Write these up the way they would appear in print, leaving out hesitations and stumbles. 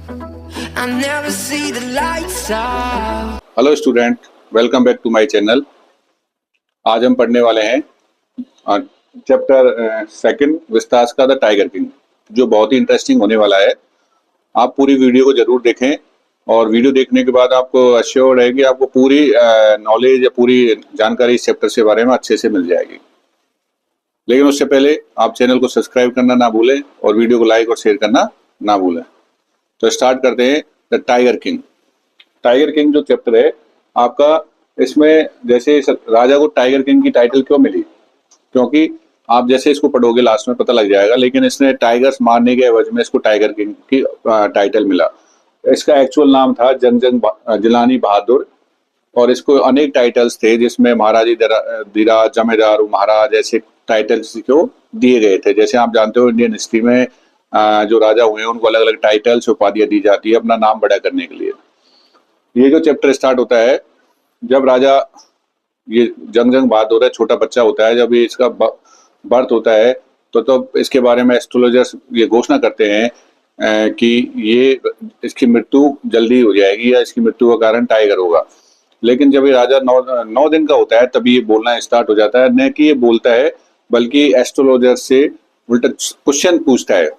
I never see the lights out. Hello student, welcome back to my channel. आज हम पढ़ने वाले हैं चैप्टर सेकंड विस्तास का द टाइगर किंग, जो बहुत ही इंटरेस्टिंग होने वाला है। आप पूरी वीडियो को जरूर देखें और वीडियो देखने के बाद आपको अश्योर्ड है कि आपको पूरी नॉलेज या पूरी जानकारी इस चैप्टर के बारे में अच्छे से मिल जाएगी। लेकिन उससे पहले आप चैनल को सब्सक्राइब करना ना भूलें और वीडियो को लाइक और शेयर करना ना भूलें। तो स्टार्ट करते हैं the tiger king. Tiger king जो चैप्टर है आपका, इसमें जैसे राजा को टाइगर किंग की टाइटल क्यों मिली, क्योंकि आप जैसे इसको पढ़ोगे लास्ट में पता लग जाएगा, लेकिन इसने टाइगर्स मारने के एवज में इसको टाइगर किंग की टाइटल मिला। इसका एक्चुअल नाम था जिलानी बहादुर और इसको अनेक टाइटल्स थे, जिसमें महाराजी धीराज, जमेदार महाराज ऐसे टाइटल्स को दिए गए थे। जैसे आप जानते हो इंडियन हिस्ट्री में जो राजा हुए हैं उनको अलग अलग टाइटल्स उपाधियां दी जाती है अपना नाम बड़ा करने के लिए। ये जो चैप्टर स्टार्ट होता है जब राजा ये जंग बहादुर है, छोटा बच्चा होता है, जब ये इसका बर्थ होता है तो इसके बारे में एस्ट्रोलॉजर्स ये घोषणा करते हैं कि ये इसकी मृत्यु जल्दी हो जाएगी या इसकी मृत्यु का कारण टाइगर होगा। लेकिन जब ये राजा 9 दिन का होता है तभी ये बोलना स्टार्ट हो जाता है। न कि ये बोलता है बल्कि एस्ट्रोलॉजर से उल्टा क्वेश्चन पूछता है।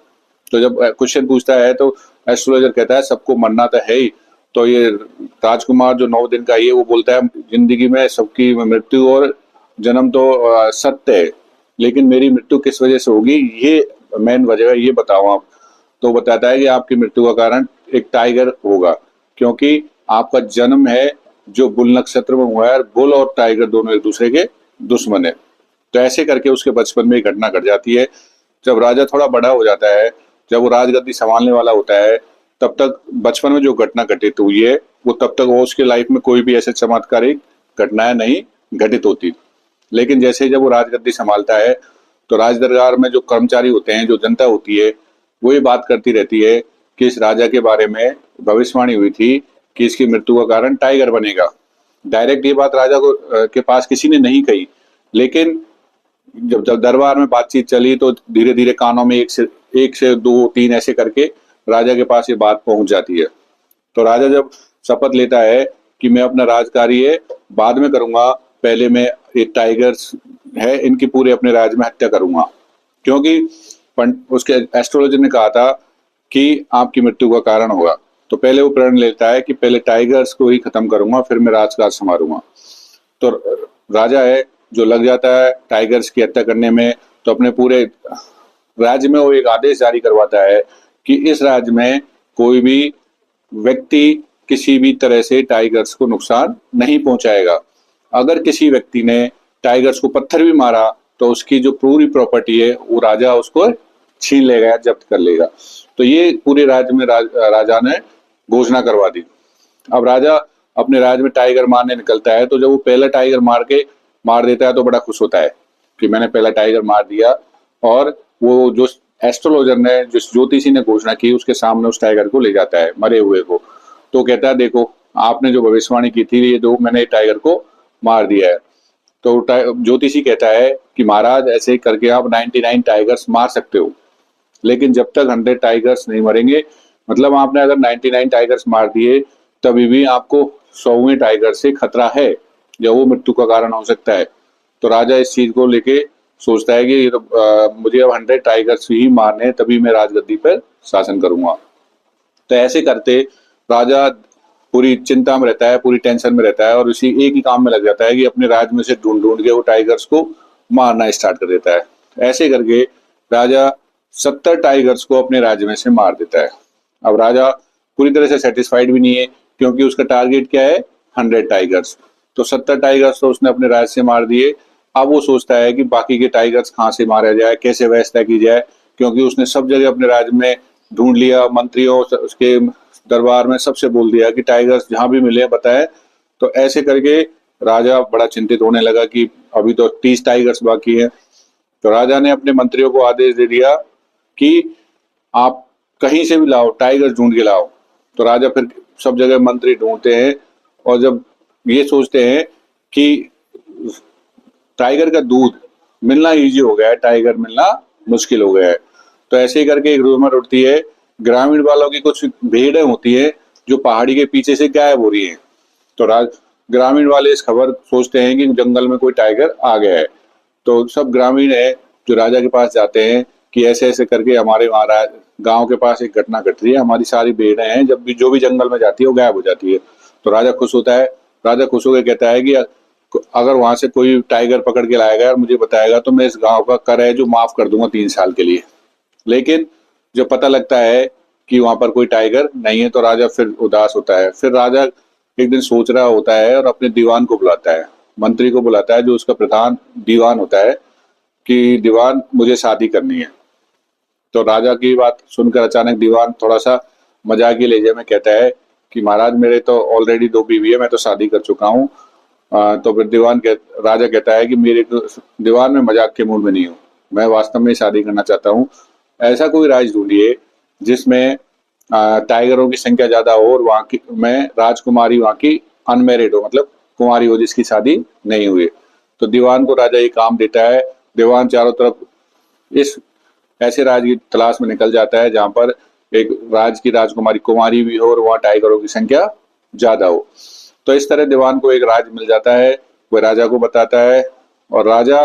तो जब क्वेश्चन पूछता है तो एस्ट्रोलॉजर कहता है सबको मरना तो है ही। तो ये राजकुमार जो 9 दिन का है वो बोलता है जिंदगी में सबकी मृत्यु और जन्म तो सत्य है, लेकिन मेरी मृत्यु किस वजह से होगी, ये मेन वजह है, ये बताओ आप। तो बताता है कि आपकी मृत्यु का कारण एक टाइगर होगा, क्योंकि आपका जन्म है जो बुल नक्षत्र में हुआ है। बुल और टाइगर दोनों एक दूसरे के दुश्मन है। तो ऐसे करके उसके बचपन में घटना घट जाती है। जब राजा थोड़ा बड़ा हो जाता है, जब वो राजगद्दी संभालने वाला होता है, तब तक बचपन में जो घटना घटित हुई है वो तब तक वो उसके लाइफ में कोई भी ऐसे चमत्कारिक घटनाएं नहीं घटित होती। लेकिन जैसे जब वो राजगद्दी संभालता है तो राज दरबार में जो कर्मचारी होते हैं, जो जनता होती है, वो ये बात करती रहती है कि इस राजा के बारे में भविष्यवाणी हुई थी कि इसकी मृत्यु का कारण टाइगर बनेगा। डायरेक्ट ये बात राजा को के पास किसी ने नहीं कही, लेकिन जब दरबार में बातचीत चली तो धीरे धीरे कानों में एक से 2 3 ऐसे करके राजा के पास ये बात पहुंच जाती है। तो राजा जब शपथ लेता है कि मैं अपना राजकार्य बाद में करूंगा, पहले मैं ये टाइगर्स है इनकी पूरे अपने राज्य में हत्या करूंगा, क्योंकि उसके एस्ट्रोलॉजर ने कहा था कि आपकी मृत्यु का कारण होगा। तो पहले वो प्रण लेता है कि पहले टाइगर्स को ही खत्म करूंगा, फिर मैं राजकाज संभालूंगा। तो राजा है जो लग जाता है टाइगर्स की हत्या करने में। तो अपने पूरे राज्य में वो एक आदेश जारी करवाता है कि इस राज्य में कोई भी व्यक्ति किसी भी तरह से टाइगर्स को नुकसान नहीं पहुंचाएगा। अगर किसी व्यक्ति ने टाइगर्स को पत्थर भी मारा तो उसकी जो पूरी प्रॉपर्टी है वो राजा उसको छीन लेगा, जब्त कर लेगा। तो ये पूरे राज्य में राजा ने घोषणा करवा दी। अब राजा अपने राज्य में टाइगर मारने निकलता है, तो जब वो पहला टाइगर मार देता है तो बड़ा खुश होता है कि मैंने पहला टाइगर मार दिया। और वो जो एस्ट्रोलॉजर ने, जिस ज्योतिषी ने घोषणा की, उसके सामने उस टाइगर को ले जाता है, मरे हुए को। तो कहता है देखो आपने जो भविष्यवाणी की थी ये दो मैंने टाइगर को मार दिया है। तो ज्योतिषी कहता है कि महाराज ऐसे करके आप 99 टाइगर्स मार सकते हो, लेकिन जब तक 100 टाइगर्स नहीं मरेंगे, मतलब आपने अगर 99 टाइगर्स मार दिए तभी भी आपको 100वें टाइगर से खतरा है या वो मृत्यु का कारण हो सकता है। तो राजा इस चीज को लेके सोचता है कि मुझे अब 100 टाइगर्स ही मारने हैं, तभी मैं राजगद्दी पर शासन करूंगा। तो ऐसे करते राजा पूरी चिंता में रहता है, पूरी टेंशन में रहता है और उसी एक ही काम में लग जाता है कि अपने राज्य में से ढूंढ ढूंढ के वो टाइगर्स को मारना स्टार्ट कर देता है। ऐसे करके राजा 70 टाइगर्स को अपने राज्य में से मार देता है। अब राजा पूरी तरह से सेटिस्फाइड भी नहीं है, क्योंकि उसका टारगेट क्या है, 100 टाइगर्स। तो 70 टाइगर्स तो उसने अपने राज्य से मार दिए। अब वो सोचता है कि बाकी के टाइगर्स कहाँ से मारा जाए, कैसे व्यवस्था की जाए, क्योंकि उसने सब जगह अपने राज्य में ढूंढ लिया, मंत्रियों उसके दरबार में सबसे बोल दिया कि टाइगर्स जहां भी मिले बताए। तो ऐसे करके राजा बड़ा चिंतित होने लगा कि अभी तो 30 टाइगर्स बाकी हैं। तो राजा ने अपने मंत्रियों को आदेश दे दिया कि आप कहीं से भी लाओ, टाइगर ढूंढ के लाओ। तो राजा फिर सब जगह मंत्री ढूंढते हैं और जब ये सोचते हैं कि टाइगर का दूध मिलना इजी हो गया है, टाइगर मिलना मुश्किल हो गया है। तो ऐसे ही करके एक रूमर उठती है ग्रामीण वालों की कुछ भीड़ें होती है जो पहाड़ी के पीछे से गायब हो रही है। तो ग्रामीण वाले इस खबर सोचते हैं कि जंगल में कोई टाइगर आ गया है। तो सब ग्रामीण है जो राजा के पास जाते हैं कि ऐसे ऐसे करके हमारे वहाँ गांव के पास एक घटना घट रही है, हमारी सारी भेड़ें हैं, जब भी जो भी जंगल में जाती है वो गायब हो जाती है। तो राजा खुश होता है। राजा खुश होकर कहता है कि अगर वहां से कोई टाइगर पकड़ के लाएगा और मुझे बताएगा तो मैं इस गांव का कर है जो माफ कर दूंगा 3 साल के लिए। लेकिन जब पता लगता है कि वहां पर कोई टाइगर नहीं है तो राजा फिर उदास होता है। फिर राजा एक दिन सोच रहा होता है और अपने दीवान को बुलाता है, मंत्री को बुलाता है जो उसका प्रधान दीवान होता है कि दीवान मुझे शादी करनी है। तो राजा की बात सुनकर अचानक दीवान थोड़ा सा मजाकिया लहजे में कहता है कि महाराज मेरे तो ऑलरेडी 2 बीवी है, मैं तो शादी कर चुका हूँ। तो फिर राजा कहता है कि मेरे तो दीवान में मजाक के मूड में नहीं हूँ, मैं वास्तव में शादी करना चाहता हूँ। ऐसा कोई राज ढूंढिए जिसमें टाइगरों की संख्या ज्यादा हो और वहाँ की मैं राजकुमारी वहाँ की अनमेरिड हो, मतलब कुंवारी हो जिसकी शादी नहीं हुई। तो दीवान को राजा ये काम देता है। दीवान चारों तरफ इस ऐसे राज की तलाश में निकल जाता है जहां पर एक राज की राजकुमारी कुमारी भी हो और वहां टाइगरों की संख्या ज्यादा हो। तो इस तरह दीवान को एक राज मिल जाता है, वह राजा को बताता है और राजा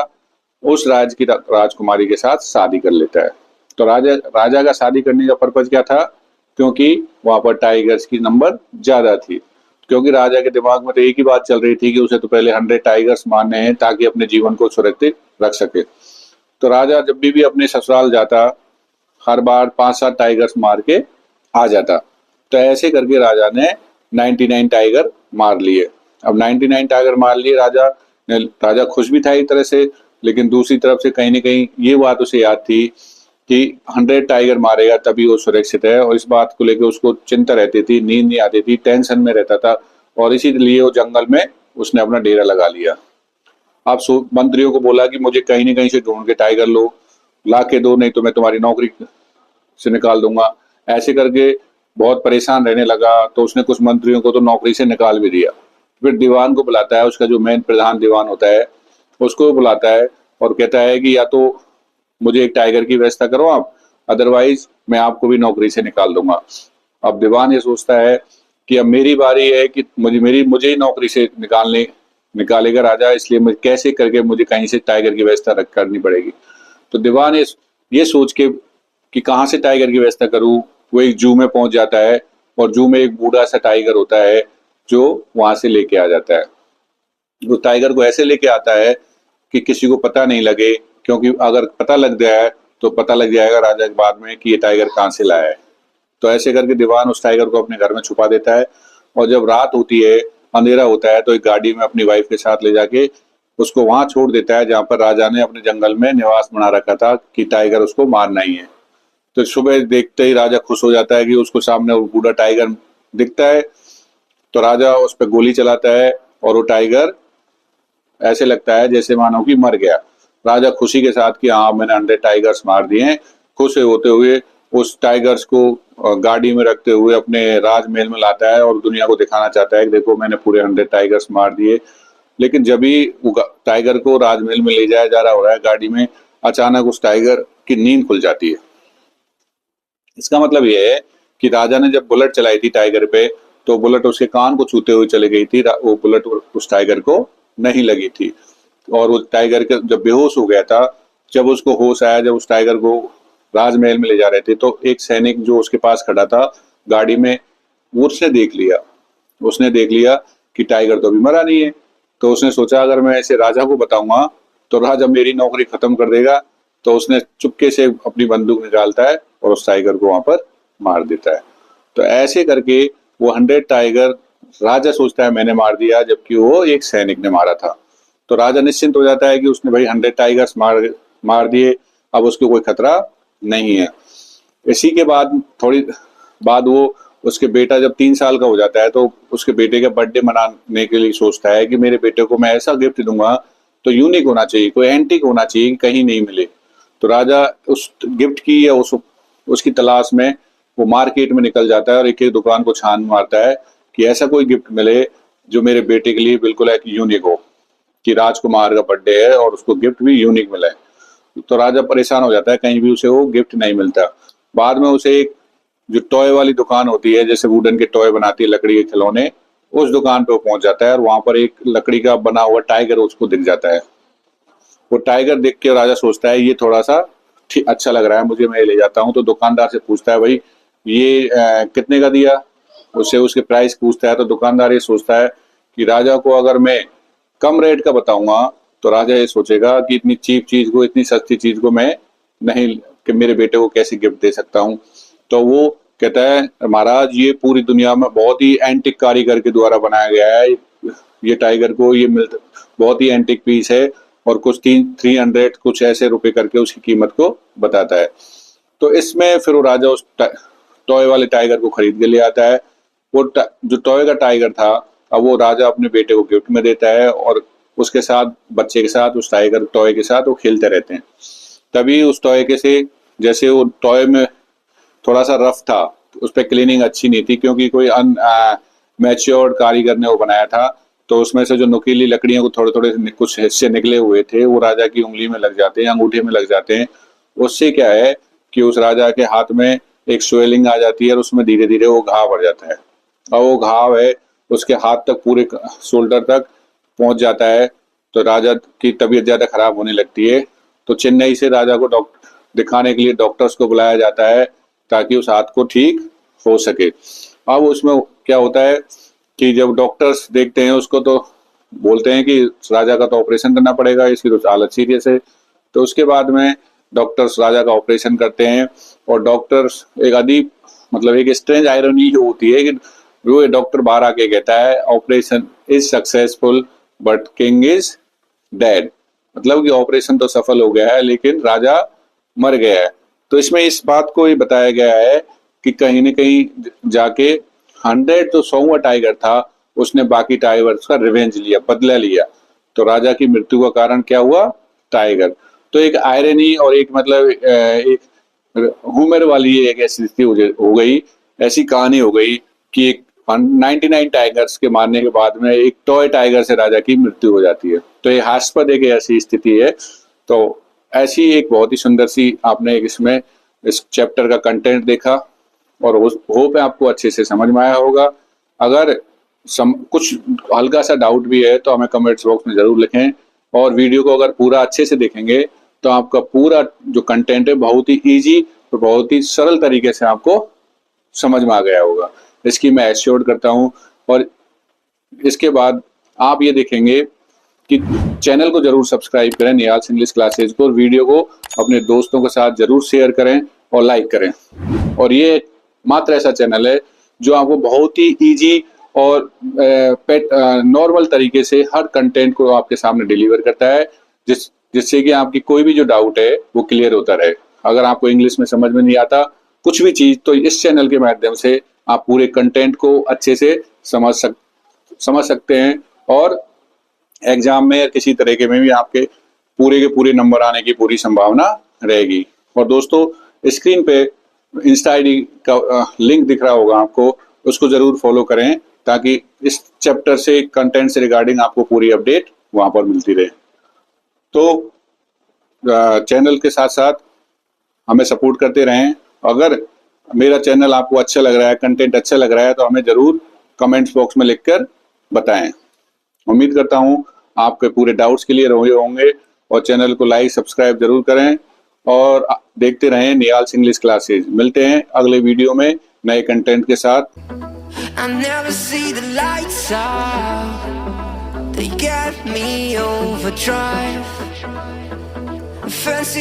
उस राज की राजकुमारी के साथ शादी कर लेता है। तो राजा का शादी करने का पर्पज क्या था? क्योंकि वहां पर टाइगर्स की नंबर ज्यादा थी। क्योंकि राजा के दिमाग में तो एक ही बात चल रही थी कि उसे तो पहले 100 टाइगर्स मारने हैं ताकि अपने जीवन को सुरक्षित रख सके। तो राजा जब भी अपने ससुराल जाता हर बार 5-7 टाइगर्स मार के आ जाता। तो ऐसे करके राजा ने 99 टाइगर मार लिए। अब 99 टाइगर मार लिए राजा खुश भी था एक तरह से, लेकिन दूसरी तरफ से कहीं ना कहीं ये बात उसे याद थी कि 100 टाइगर मारेगा तभी वो सुरक्षित है, और इस बात को लेकर उसको चिंता रहती थी, नींद नहीं आती थी, टेंशन में रहता था, और इसीलिए वो जंगल में उसने अपना डेरा लगा लिया। अब मंत्रियों को बोला कि मुझे कहीं ना कहीं से ढूंढ के टाइगर ला के दो, नहीं तो मैं तुम्हारी नौकरी से निकाल दूंगा। ऐसे करके बहुत परेशान रहने लगा। तो उसने कुछ मंत्रियों को तो नौकरी से निकाल भी दिया। फिर दीवान को बुलाता है, उसका जो मेन प्रधान दीवान होता है उसको बुलाता है और कहता है कि या तो मुझे एक टाइगर की व्यवस्था करो आप, अदरवाइज मैं आपको भी नौकरी से निकाल दूंगा। अब दीवान ये सोचता है कि अब मेरी बारी है कि मुझे ही नौकरी से निकालेगा राजा, इसलिए मुझे कैसे करके मुझे कहीं से टाइगर की व्यवस्था करनी पड़ेगी। तो दीवान ये सोच के कि कहाँ से टाइगर की व्यवस्था करूं, वो एक जू में पहुंच जाता है और जू में एक बूढ़ा सा टाइगर होता है जो वहां से लेके आ जाता है। वो टाइगर को ऐसे लेके आता है कि किसी को पता नहीं लगे, क्योंकि अगर पता लग गया है तो पता लग जाएगा राजा के बाद में कि ये टाइगर कहाँ से लाया है। तो ऐसे करके दीवान उस टाइगर को अपने घर में छुपा देता है, और जब रात होती है, अंधेरा होता है, तो एक गाड़ी में अपनी वाइफ के साथ ले जाके उसको वहां छोड़ देता है जहां पर राजा ने अपने जंगल में निवास बना रखा था कि टाइगर उसको मारना ही है। तो सुबह देखते ही राजा खुश हो जाता है कि उसको सामने वो बूढ़ा टाइगर दिखता है। तो राजा उस पर गोली चलाता है और वो टाइगर ऐसे लगता है जैसे मानो कि मर गया। राजा खुशी के साथ कि हाँ मैंने 100 टाइगर्स मार दिए हैं, खुश होते हुए उस टाइगर्स को गाड़ी में रखते हुए अपने राजमहल में लाता है और दुनिया को दिखाना चाहता है कि देखो मैंने पूरे 100 टाइगर्स मार दिए। लेकिन जब भी टाइगर को राजमहल में ले जाया जा रहा हो रहा है गाड़ी में, अचानक उस टाइगर की नींद खुल जाती है। इसका मतलब यह है कि राजा ने जब बुलेट चलाई थी टाइगर पे, तो बुलेट उसके कान को छूते हुए चली गई थी, वो बुलेट उस टाइगर को नहीं लगी थी। और वो टाइगर के जब बेहोश हो गया था, जब उसको होश आया, जब उस टाइगर को राजमहल में ले जा रहे थे, तो एक सैनिक जो उसके पास खड़ा था गाड़ी में, उसने देख लिया कि टाइगर तो अभी मरा नहीं है। तो उसने सोचा अगर मैं ऐसे राजा को बताऊंगा तो राजा मेरी नौकरी खत्म कर देगा। तो उसने चुपके से अपनी बंदूक निकालता है और उस टाइगर को वहां पर मार देता है। तो ऐसे करके वो 100 टाइगर राजा सोचता है मैंने मार दिया, जबकि वो एक सैनिक ने मारा था। तो राजा निश्चिंत हो जाता है कि उसने भाई 100 टाइगर्स मार दिए, अब उसको कोई खतरा नहीं है। इसी के बाद थोड़ी बाद वो उसके बेटा जब 3 साल का हो जाता है, तो उसके बेटे का बर्थडे मनाने के लिए सोचता है कि मेरे बेटे को मैं ऐसा गिफ्ट दूंगा तो यूनिक होना चाहिए, कोई एंटीक होना चाहिए, कहीं नहीं मिले। तो राजा उस गिफ्ट की या उसकी तलाश में वो मार्केट में निकल जाता है और एक एक दुकान को छान मारता है कि ऐसा कोई गिफ्ट मिले जो मेरे बेटे के लिए बिल्कुल एक यूनिक हो, कि राजकुमार का बर्थडे है और उसको गिफ्ट भी यूनिक मिला है। तो राजा परेशान हो जाता है, कहीं भी उसे वो गिफ्ट नहीं मिलता। बाद में उसे एक जो टॉय वाली दुकान होती है, जैसे वुडन के टॉय बनाती है, लकड़ी के खिलौने, उस दुकान पे वो पहुंच जाता है और वहां पर एक लकड़ी का बना हुआ टाइगर उसको दिख जाता है। वो टाइगर देख के राजा सोचता है ये थोड़ा सा अच्छा लग रहा है मुझे, मैं ये ले जाता हूँ। तो दुकानदार से पूछता है भाई ये कितने का दिया, उससे उसके प्राइस पूछता है। तो दुकानदार ये सोचता है कि राजा को अगर मैं कम रेट का बताऊंगा तो राजा ये सोचेगा कि इतनी चीप चीज को, इतनी सस्ती चीज को मैं नहीं, कि मेरे बेटे को कैसे गिफ्ट दे सकता हूँ। तो वो कहता है महाराज ये पूरी दुनिया में बहुत ही एंटिक कारीगर के द्वारा बनाया गया है, ये टाइगर को ये बहुत ही एंटिक पीस है और कुछ 300 कुछ ऐसे रुपए करके उसकी कीमत को बताता है। तो इसमें फिर वो राजा उस टॉय वाले टाइगर को खरीद के ले आता है। वो जो टॉय का टाइगर था अब वो राजा अपने बेटे को गिफ्ट में देता है और उसके साथ, बच्चे के साथ, उस टाइगर टॉय के साथ वो खेलते रहते हैं। तभी उस टॉय के से, जैसे वो टॉय में थोड़ा सा रफ था, उस पर क्लीनिंग अच्छी नहीं थी क्योंकि कोई मैच्योर्ड कारीगर ने वो बनाया था। तो उसमें से जो नुकीली लकड़ियों को थोड़े थोड़े कुछ हिस्से निकले हुए थे वो राजा की उंगली में लग जाते हैं, अंगूठे में लग जाते हैं। उससे क्या है कि उस राजा के हाथ में एक स्वेलिंग आ जाती है और उसमें धीरे धीरे वो घाव बढ़ जाता है और वो घाव है उसके हाथ तक, पूरे शोल्डर तक पहुंच जाता है। तो राजा की तबीयत ज्यादा खराब होने लगती है। तो चेन्नई से राजा को दिखाने के लिए डॉक्टर्स को बुलाया जाता है ताकि उस हाथ को ठीक हो सके। अब उसमें क्या होता है कि जब डॉक्टर्स देखते हैं उसको तो बोलते हैं कि राजा का तो ऑपरेशन करना पड़ेगा, इसकी तो हालत सीरियस है। तो उसके बाद में डॉक्टर्स राजा का ऑपरेशन करते हैं और डॉक्टर्स एक अजीब, मतलब एक स्ट्रेंज आयरनी होती है कि वो डॉक्टर बाहर आके कहता है operation is successful but king is dead, मतलब कि ऑपरेशन तो सफल हो गया है लेकिन राजा मर गया है। तो इसमें इस बात को ही बताया गया है कि कहीं न कहीं जाके 100 तो 100वां टाइगर था, उसने बाकी टाइगर्स का रिवेंज लिया, बदला लिया। तो राजा की मृत्यु का कारण क्या हुआ? टाइगर। तो एक आयरनी और एक मतलब एक ह्यूमर वाली एक ऐसी स्थिति हो गई, ऐसी कहानी हो गई कि एक 99 टाइगर्स के मारने के बाद में एक टॉय टाइगर से राजा की मृत्यु हो जाती है। तो ये हास्यास्पद एक ऐसी स्थिति है। तो ऐसी एक बहुत ही सुंदर सी आपने इसमें इस चैप्टर का कंटेंट देखा और होप है आपको अच्छे से समझ में आया होगा। अगर कुछ हल्का सा डाउट भी है तो हमें कमेंट्स बॉक्स में जरूर लिखें और वीडियो को अगर पूरा अच्छे से देखेंगे तो आपका पूरा जो कंटेंट है बहुत ही इजी और बहुत ही सरल तरीके से आपको समझ में आ गया होगा, इसकी मैं एश्योर्ड करता हूँ। और इसके बाद आप ये देखेंगे कि चैनल को जरूर सब्सक्राइब करें, निहाल इंग्लिश क्लासेज को, और वीडियो को अपने दोस्तों के साथ जरूर शेयर करें और लाइक करें। और ये मात्र ऐसा चैनल है जो आपको बहुत ही इजी और नॉर्मल तरीके से हर कंटेंट को आपके सामने डिलीवर करता है, जिससे कि आपकी कोई भी जो डाउट है वो क्लियर होता रहे। अगर आपको इंग्लिश में समझ में नहीं आता कुछ भी चीज, तो इस चैनल के माध्यम से आप पूरे कंटेंट को अच्छे से समझ सकते हैं और एग्जाम में या किसी तरीके में भी आपके पूरे के पूरे नंबर आने की पूरी संभावना रहेगी। और दोस्तों स्क्रीन पे इंस्टा आईडी का लिंक दिख रहा होगा आपको, उसको जरूर फॉलो करें ताकि इस चैप्टर से, कंटेंट से रिगार्डिंग आपको पूरी अपडेट वहां पर मिलती रहे। तो चैनल के साथ साथ हमें सपोर्ट करते रहें। अगर मेरा चैनल आपको अच्छा लग रहा है, कंटेंट अच्छा लग रहा है, तो हमें जरूर कमेंट्स बॉक्स में लिखकर बताएं। उम्मीद करता हूं आपके पूरे डाउट्स क्लियर हुए होंगे और चैनल को लाइक सब्सक्राइब जरूर करें और देखते रहें निहाल इंग्लिश क्लासेज। मिलते हैं अगले वीडियो में नए कंटेंट के साथ। I never see the lights out. They get me overdrive. Fancy